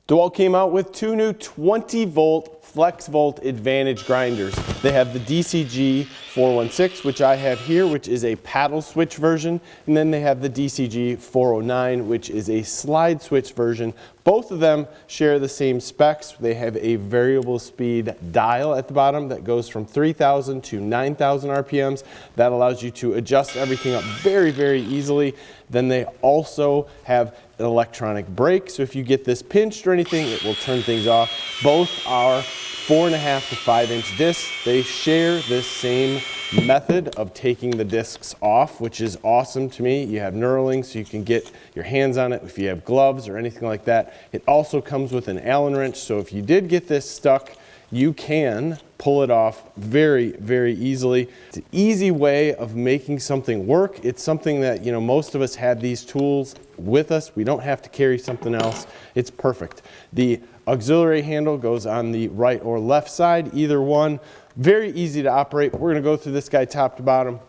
DEWALT came out with two new 20-volt FlexVolt Advantage grinders. They have the DCG416, which I have here, which is a paddle switch version, and then they have the DCG409, which is a slide switch version. Both of them share the same specs. They have a variable speed dial at the bottom that goes from 3,000 to 9,000 RPMs. That allows you to adjust everything up very, very easily. Then they also have an electronic brake, so if you get this pinched or anything, it will turn things off. Both are 4.5 to 5 inch discs. They share this same method of taking the discs off, which is awesome to me. You have knurling, so you can get your hands on it if you have gloves or anything like that. It also comes with an Allen wrench, so if you did get this stuck, you can pull it off very, very easily. It's an easy way of making something work. It's something that, you know, most of us have these tools with us. We don't have to carry something else. It's perfect. The auxiliary handle goes on the right or left side, either one. Very easy to operate. We're gonna go through this guy top to bottom.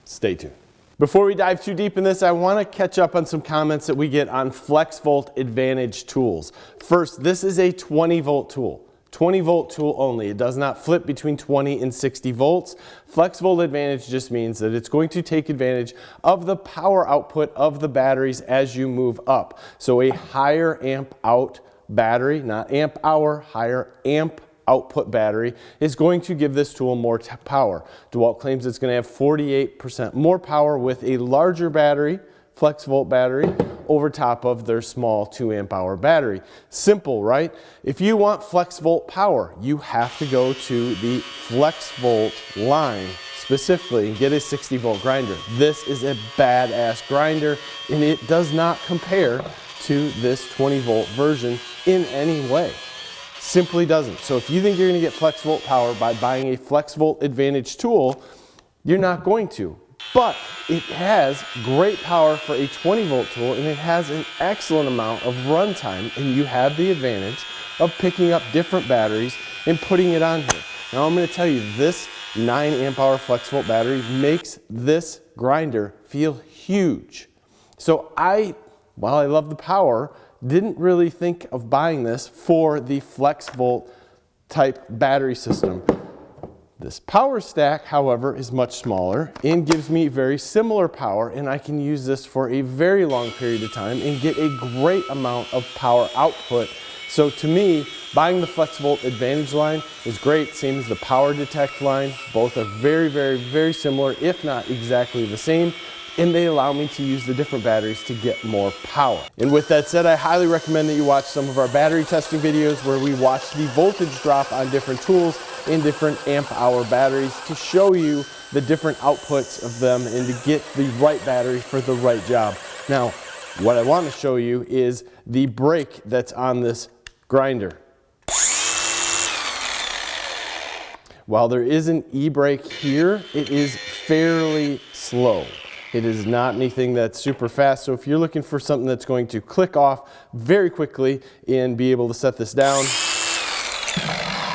Stay tuned. Before we dive too deep in this, I want to catch up on some comments that we get on FlexVolt Advantage tools. First, this is a 20-volt tool. 20-volt tool only. It does not flip between 20 and 60 volts. FlexVolt Advantage just means that it's going to take advantage of the power output of the batteries as you move up. So a higher amp out battery, not amp hour, higher amp output battery is going to give this tool more power. DEWALT claims it's going to have 48% more power with a larger battery, FlexVolt battery, over top of their small 2 amp hour battery. Simple, right? If you want FlexVolt Power, you have to go to the FlexVolt line specifically and get a 60 volt grinder. This is a badass grinder and it does not compare to this 20 volt version in any way. Simply doesn't. So if you think you're going to get FlexVolt Power by buying a FlexVolt Advantage tool, you're not going to. But it has great power for a 20 volt tool and it has an excellent amount of runtime, and you have the advantage of picking up different batteries and putting it on here. Now I'm going to tell you, this 9 amp hour FlexVolt battery makes this grinder feel huge. So while I love the power, didn't really think of buying this for the FlexVolt type battery system. This PowerStack, however, is much smaller and gives me very similar power, and I can use this for a very long period of time and get a great amount of power output. So to me, buying the FlexVolt Advantage line is great, same as the Power Detect line. Both are very, very, very similar, if not exactly the same, and they allow me to use the different batteries to get more power. And with that said, I highly recommend that you watch some of our battery testing videos where we watch the voltage drop on different tools in different amp hour batteries to show you the different outputs of them and to get the right battery for the right job. Now, what I want to show you is the brake that's on this grinder. While there is an e-brake here, it is fairly slow. It is not anything that's super fast, so if you're looking for something that's going to click off very quickly and be able to set this down,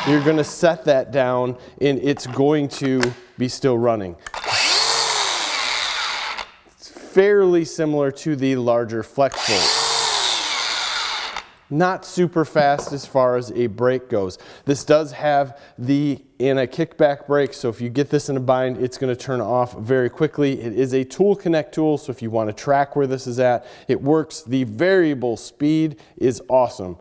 you're going to set that down and it's going to be still running. It's fairly similar to the larger FlexVolt. Not super fast as far as a brake goes. This does have the anti-kickback brake, so if you get this in a bind, it's going to turn off very quickly. It is a tool connect tool, so if you want to track where this is at, it works. The variable speed is awesome.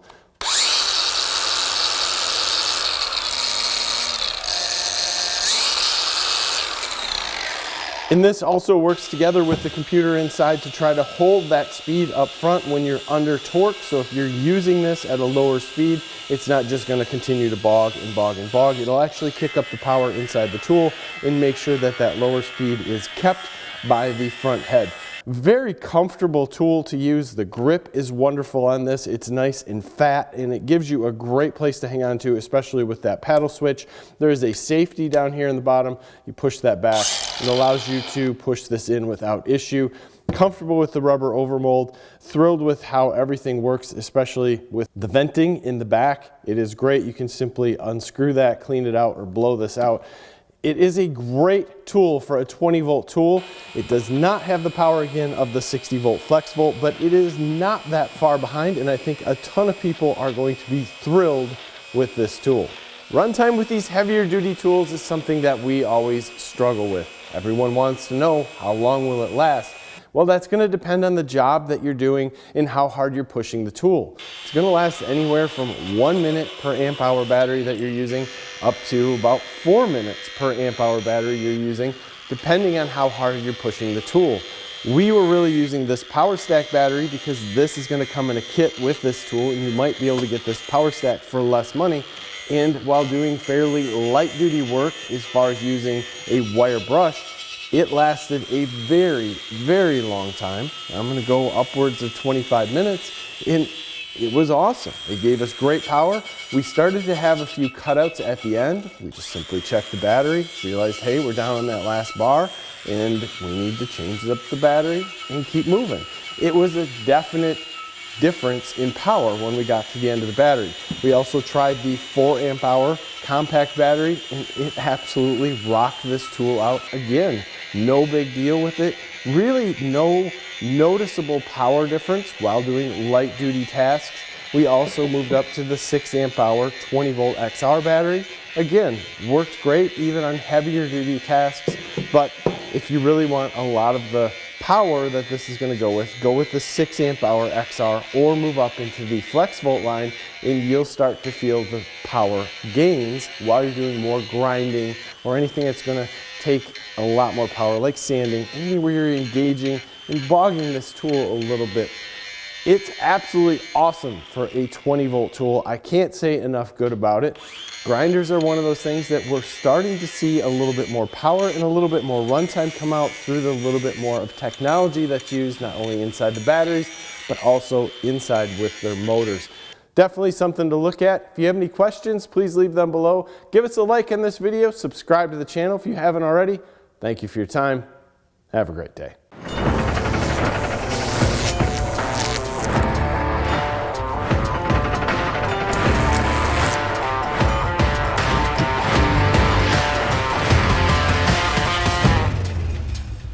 And this also works together with the computer inside to try to hold that speed up front when you're under torque. So if you're using this at a lower speed, it's not just going to continue to bog and bog and bog. It'll actually kick up the power inside the tool and make sure that that lower speed is kept by the front head. Very comfortable tool to use. The grip is wonderful on this. It's nice and fat, and it gives you a great place to hang on to, especially with that paddle switch. There is a safety down here in the bottom. You push that back. It allows you to push this in without issue. Comfortable with the rubber overmold. Thrilled with how everything works, especially with the venting in the back. It is great. You can simply unscrew that, clean it out, or blow this out. It is a great tool for a 20 volt tool. It does not have the power again of the 60 volt FlexVolt, but it is not that far behind, and I think a ton of people are going to be thrilled with this tool. Runtime with these heavier duty tools is something that we always struggle with. Everyone wants to know, how long will it last? Well, that's going to depend on the job that you're doing and how hard you're pushing the tool. It's going to last anywhere from 1 minute per amp hour battery that you're using up to about 4 minutes per amp hour battery you're using, depending on how hard you're pushing the tool. We were really using this PowerStack battery because this is going to come in a kit with this tool, and you might be able to get this PowerStack for less money. And while doing fairly light duty work as far as using a wire brush, it lasted a very, very long time. I'm going to go upwards of 25 minutes, and it was awesome. It gave us great power. We started to have a few cutouts at the end. We just simply checked the battery, realized, hey, we're down on that last bar, and we need to change up the battery and keep moving. It was a definite difference in power when we got to the end of the battery. We also tried the 4 amp hour compact battery, and it absolutely rocked this tool out again. No big deal with it. Really no noticeable power difference while doing light duty tasks. We also moved up to the 6 amp hour 20 volt XR battery. Again, worked great even on heavier duty tasks, but if you really want a lot of the power that this is going to go with the 6 amp hour XR, or move up into the FlexVolt line, and you'll start to feel the power gains while you're doing more grinding or anything that's going to take a lot more power, like sanding, anywhere you're engaging and bogging this tool a little bit. It's absolutely awesome for a 20 volt tool. I can't say enough good about it. Grinders are one of those things that we're starting to see a little bit more power and a little bit more runtime come out through the little bit more of technology that's used not only inside the batteries, but also inside with their motors. Definitely something to look at. If you have any questions, please leave them below. Give us a like on this video, subscribe to the channel if you haven't already. Thank you for your time. Have a great day.